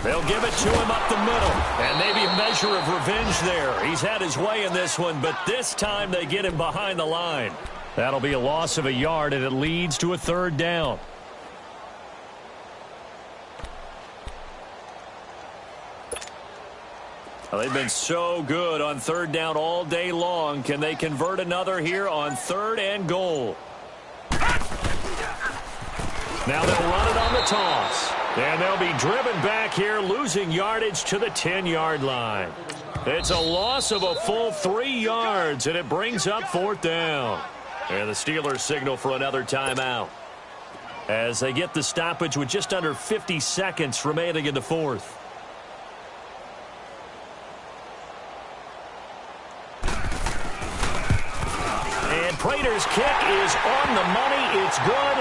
They'll give it to him up the middle, and maybe a measure of revenge there. He's had his way in this one, but this time they get him behind the line. That'll be a loss of a yard, and it leads to a 3rd down. Well, they've been so good on 3rd down all day long. Can they convert another here on 3rd and goal? Now they'll run it on the toss. And they'll be driven back here, losing yardage to the 10-yard line. It's a loss of a full 3 yards, and it brings up 4th down. And the Steelers signal for another timeout as they get the stoppage with just under 50 seconds remaining in the 4th. Prater's kick is on the money. It's good.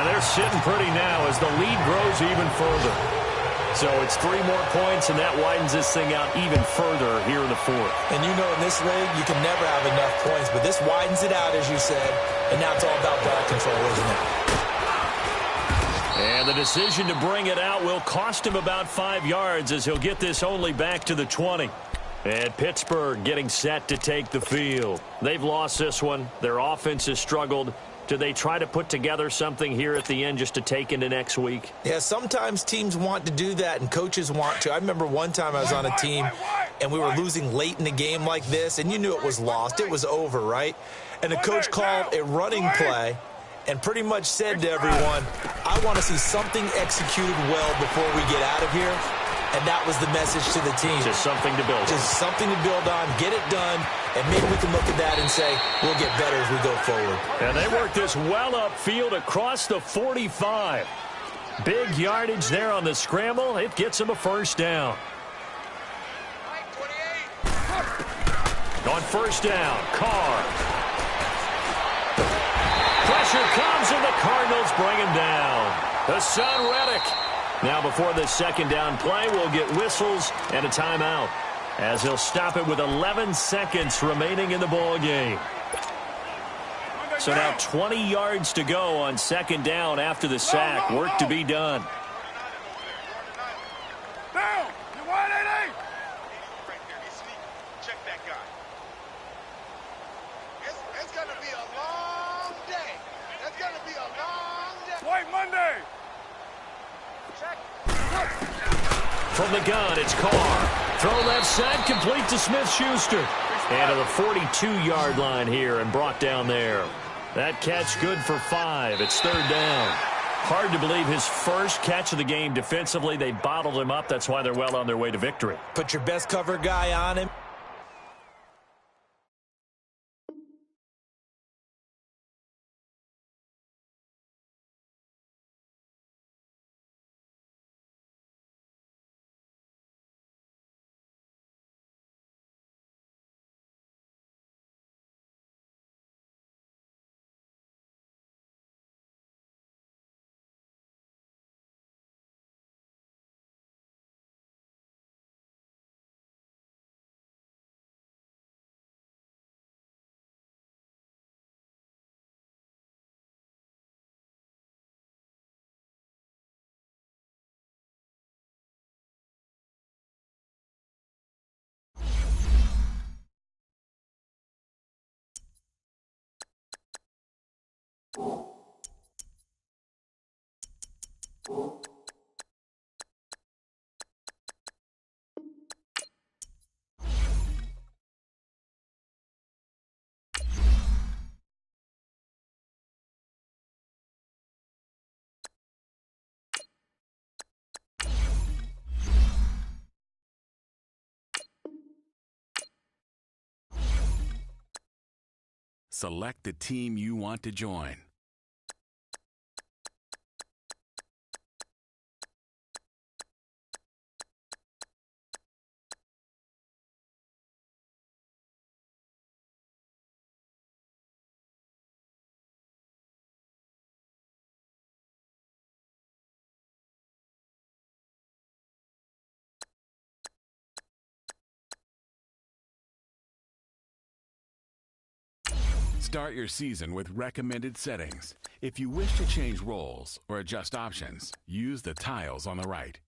And they're sitting pretty now as the lead grows even further. So it's 3 more points, and that widens this thing out even further here in the 4th. And you know in this league, you can never have enough points, but this widens it out, as you said. And now it's all about ball control, isn't it? And the decision to bring it out will cost him about 5 yards as he'll get this only back to the 20. And Pittsburgh getting set to take the field. They've lost this one. Their offense has struggled. Do they try to put together something here at the end just to take into next week? Yeah, sometimes teams want to do that and coaches want to. I remember one time I was on a team and we were losing late in the game like this, and you knew it was lost. It was over, right? And the coach called a running play, and pretty much said to everyone, I want to see something executed well before we get out of here. And that was the message to the team. Just something to build on. Just something to build on, get it done, and maybe we can look at that and say, we'll get better as we go forward. And they work this well upfield across the 45. Big yardage there on the scramble. It gets them a first down. On first down, Carr. Pressure comes, and the Cardinals bring him down. Hassan Reddick. Now before the second down play, we'll get whistles and a timeout, as he'll stop it with 11 seconds remaining in the ball game. So now 20 yards to go on second down after the sack. Work to be done. Down. You wide 88. Check that guy. It's going to be a long day. It's going to be a long day. White Monday. Check. From the gun, it's Carr. Throw left side, complete to Smith-Schuster. And to the 42-yard line here and brought down there. That catch good for 5. It's third down. Hard to believe his first catch of the game defensively. They bottled him up. That's why they're well on their way to victory. Put your best cover guy on him. Select the team you want to join. Start your season with recommended settings. If you wish to change roles or adjust options, use the tiles on the right.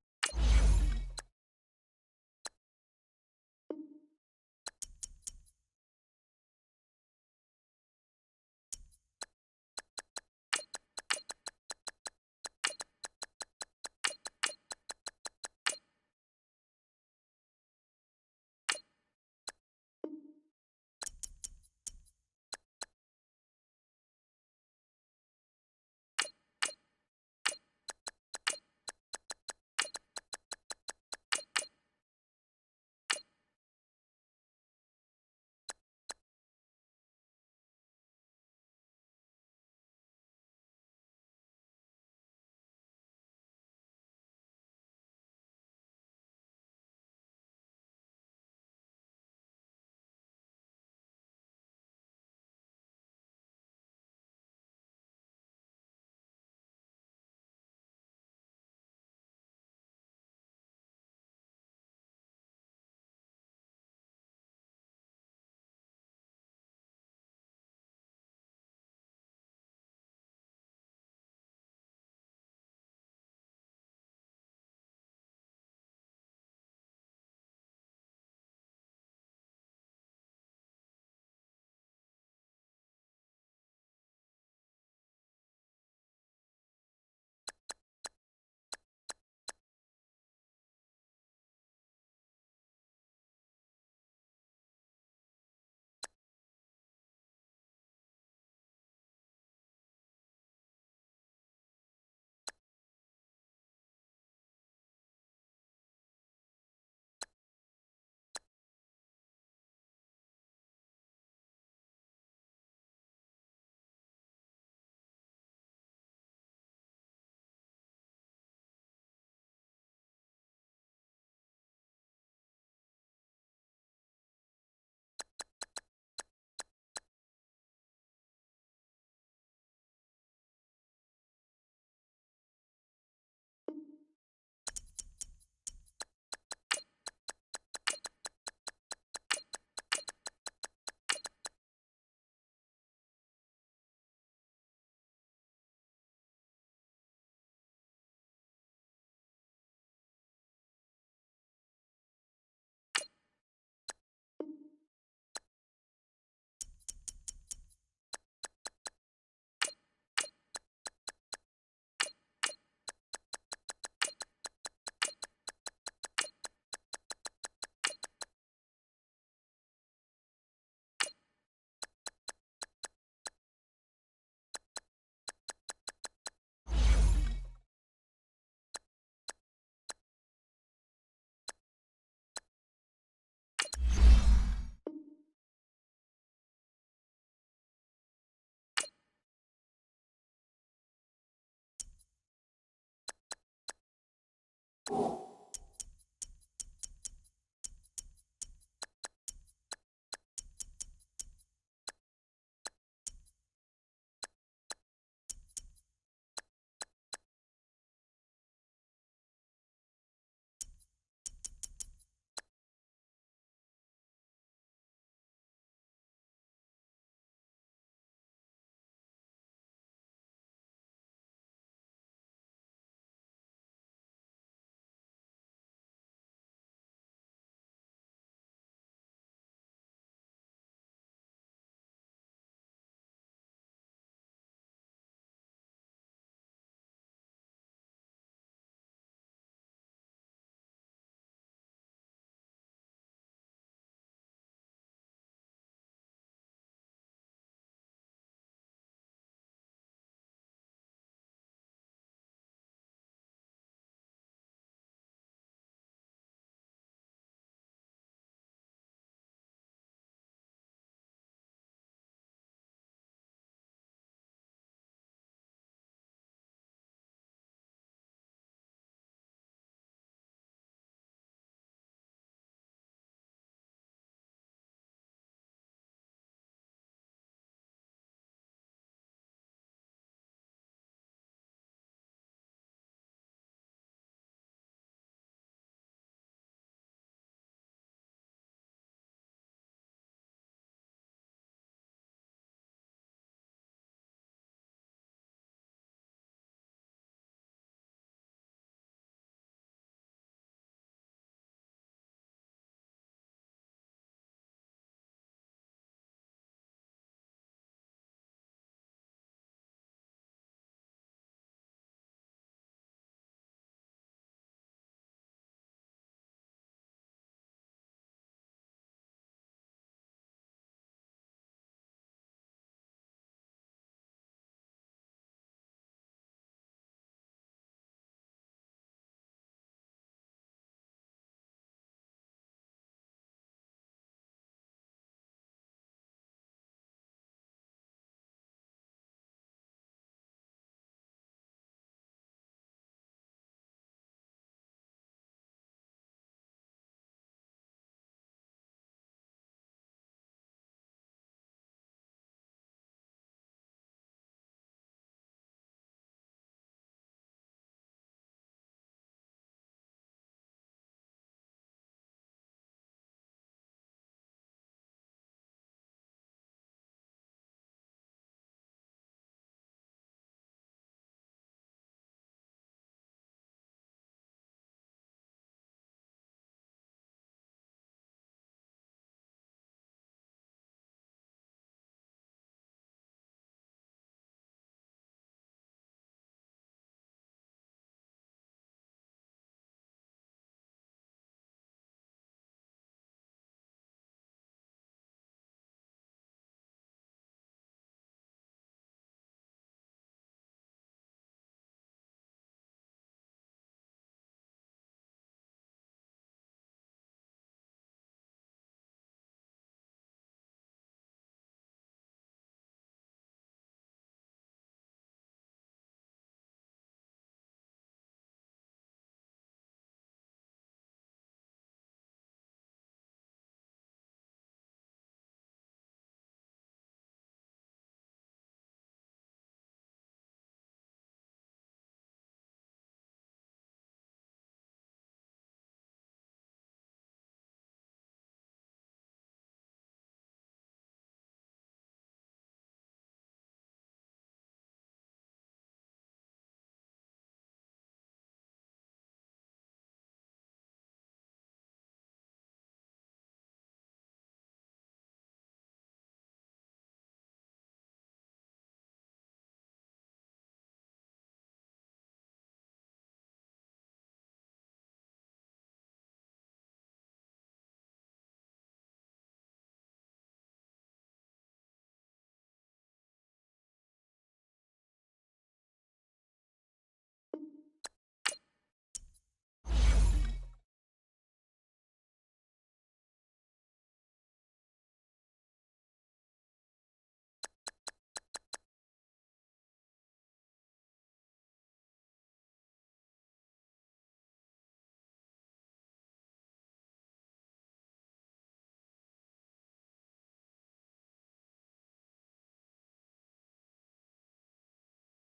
you.